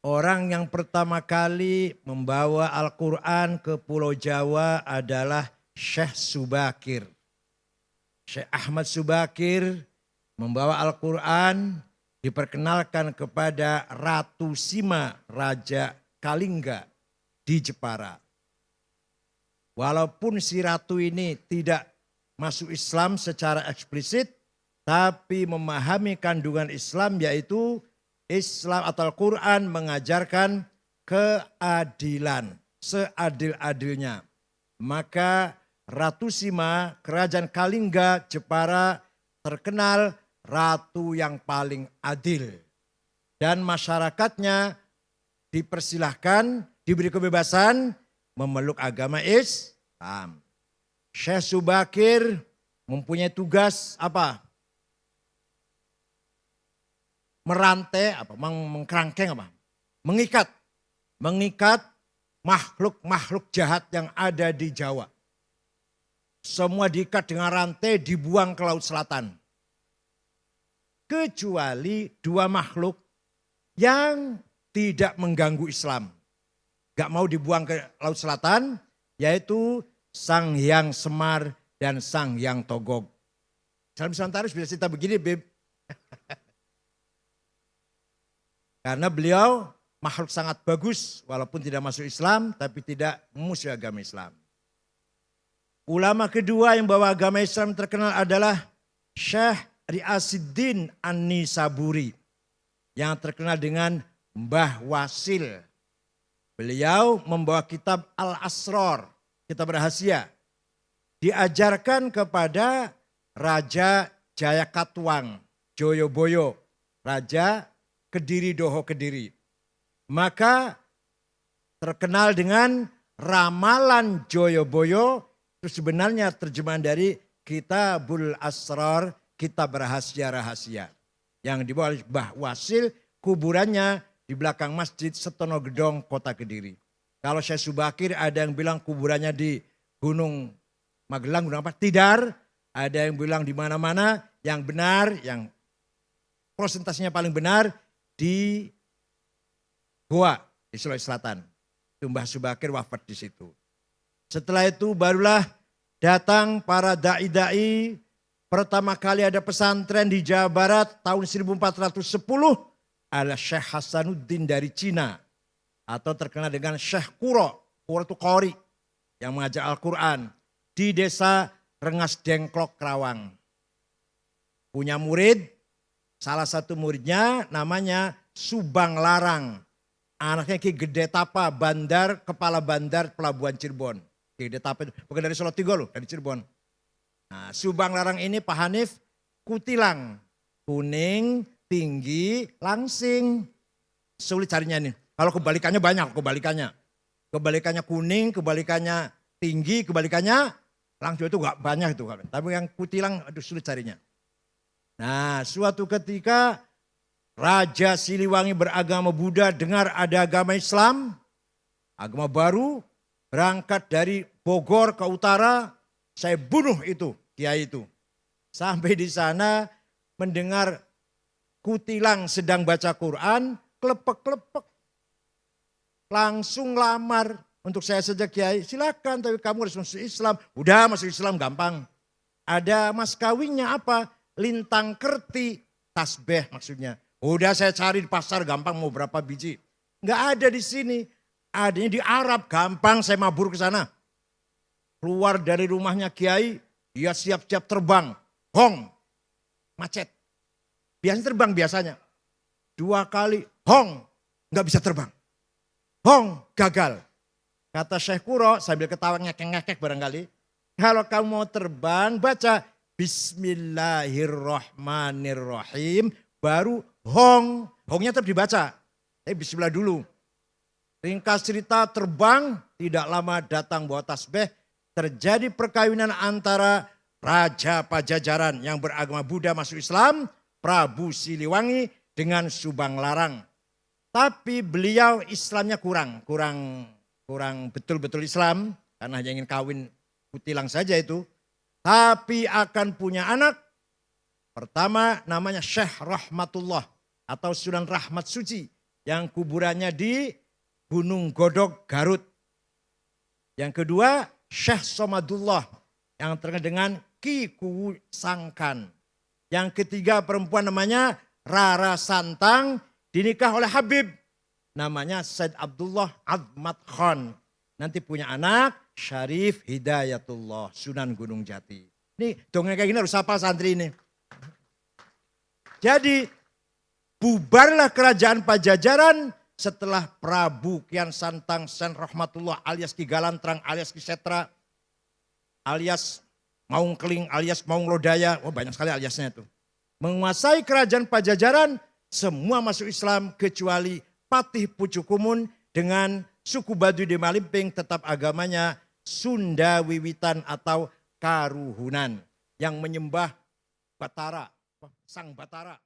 Orang yang pertama kali membawa Al-Quran ke Pulau Jawa adalah Syekh Subakir. Syekh Ahmad Subakir membawa Al-Quran diperkenalkan kepada Ratu Sima, Raja Kalingga di Jepara. Walaupun si ratu ini tidak masuk Islam secara eksplisit, tapi memahami kandungan Islam, yaitu Islam atau Al-Quran mengajarkan keadilan, seadil-adilnya. Maka Ratu Sima, Kerajaan Kalingga, Jepara terkenal ratu yang paling adil. Dan masyarakatnya dipersilahkan, diberi kebebasan memeluk agama Islam. Syekh Subakir mempunyai tugas apa? Merantai, mengkerangkeng apa? Mengikat makhluk-makhluk jahat yang ada di Jawa. Semua diikat dengan rantai, dibuang ke Laut Selatan. Kecuali dua makhluk yang tidak mengganggu Islam. Gak mau dibuang ke Laut Selatan, yaitu Sang Hyang Semar dan Sang Hyang Togog. Salam Santarus bisa cerita begini, Bib. Karena beliau makhluk sangat bagus, walaupun tidak masuk Islam, tapi tidak memusuhi agama Islam. Ulama kedua yang bawa agama Islam terkenal adalah Syekh Riasiddin An-Nisaburi, yang terkenal dengan Mbah Wasil. Beliau membawa kitab Al-Asrar, kitab rahasia. Diajarkan kepada Raja Jayakatwang, Joyoboyo, Raja Kediri Doho Kediri. Maka terkenal dengan ramalan Joyoboyo, itu sebenarnya terjemahan dari Kitabul Asrar, kitab rahasia-rahasia. Yang dibawa oleh Mbah Wasil, kuburannya di belakang Masjid Setono Gedong, Kota Kediri. Kalau Syekh Subakir ada yang bilang kuburannya di Gunung Magelang, Gunung apa? Tidar. Ada yang bilang di mana-mana, yang benar, yang prosentasinya paling benar di Goa, di Sulawesi Selatan. Mbah Subakir wafat di situ. Setelah itu barulah datang para da'i-da'i. Pertama kali ada pesantren di Jawa Barat tahun 1410 adalah Syekh Hasanuddin dari Cina. Atau terkenal dengan Syekh Kuro. Kuro itu Qori yang mengajar Al-Quran. Di desa Rengas Dengklok, Kerawang. Punya murid, salah satu muridnya namanya Subang Larang. Anaknya Ki Gede Tapa, kepala bandar pelabuhan Cirebon. Ki Gede Tapa itu bukan dari Solo Tigo loh, dari Cirebon. Nah, Subang Larang ini Pak Hanif kutilang. Kuning, tinggi, langsing. Sulit carinya nih. Kalau kebalikannya banyak, kebalikannya. Kebalikannya kuning, kebalikannya tinggi, kebalikannya langsing itu gak banyak itu. Tapi yang kutilang aduh sulit carinya. Nah, suatu ketika Raja Siliwangi beragama Buddha dengar ada agama Islam, agama baru, berangkat dari Bogor ke utara, saya bunuh itu, kiai itu. Sampai di sana mendengar kutilang sedang baca Quran, klepek-klepek. Langsung lamar, untuk saya saja kiai, silakan tapi kamu harus masuk Islam. Udah masuk Islam gampang. Ada mas kawinnya apa? Lintang kerti, tasbih maksudnya. Udah saya cari di pasar gampang mau berapa biji. Enggak ada di sini. Adanya di Arab gampang saya mabur ke sana. Keluar dari rumahnya kiai, dia siap-siap terbang. Hong, macet. Biasanya terbang biasanya. 2 kali, hong, enggak bisa terbang. Hong, gagal. Kata Syekh Kuro sambil ketawa ngekek-ngekek barangkali. Kalau kamu mau terbang baca Bismillahirrahmanirrahim. Baru hong. Hongnya tetap dibaca. Bismillah dulu. Ringkas cerita terbang. Tidak lama datang bawa tasbih. Terjadi perkawinan antara Raja Pajajaran yang beragama Buddha masuk Islam. Prabu Siliwangi dengan Subang Larang. Tapi beliau Islamnya kurang betul-betul Islam. Karena hanya ingin kawin kutilang saja itu. Tapi akan punya anak. Pertama namanya Syekh Rahmatullah atau Sunan Rahmat Suci. yang kuburannya di Gunung Godog, Garut. Yang kedua, Syekh Somadullah yang terkenal dengan Ki Kuwu Sangkan. Yang ketiga perempuan namanya Rara Santang, dinikah oleh Habib. Namanya Said Abdullah Azmat Khan. Nanti punya anak Syarif Hidayatullah, Sunan Gunung Jati. Ini dongeng kayak gini harus hafal santri ini. Jadi bubarlah kerajaan Pajajaran setelah Prabu Kian Santang Sen Rahmatullah alias Ki Galantrang alias Ki Setra alias Maung Keling alias Maung Lodaya. Oh banyak sekali aliasnya itu. Menguasai kerajaan Pajajaran, semua masuk Islam kecuali Patih Pucukumun dengan suku Baduy di Malimping tetap agamanya Sunda Wiwitan atau Karuhunan yang menyembah Batara, Sang Batara.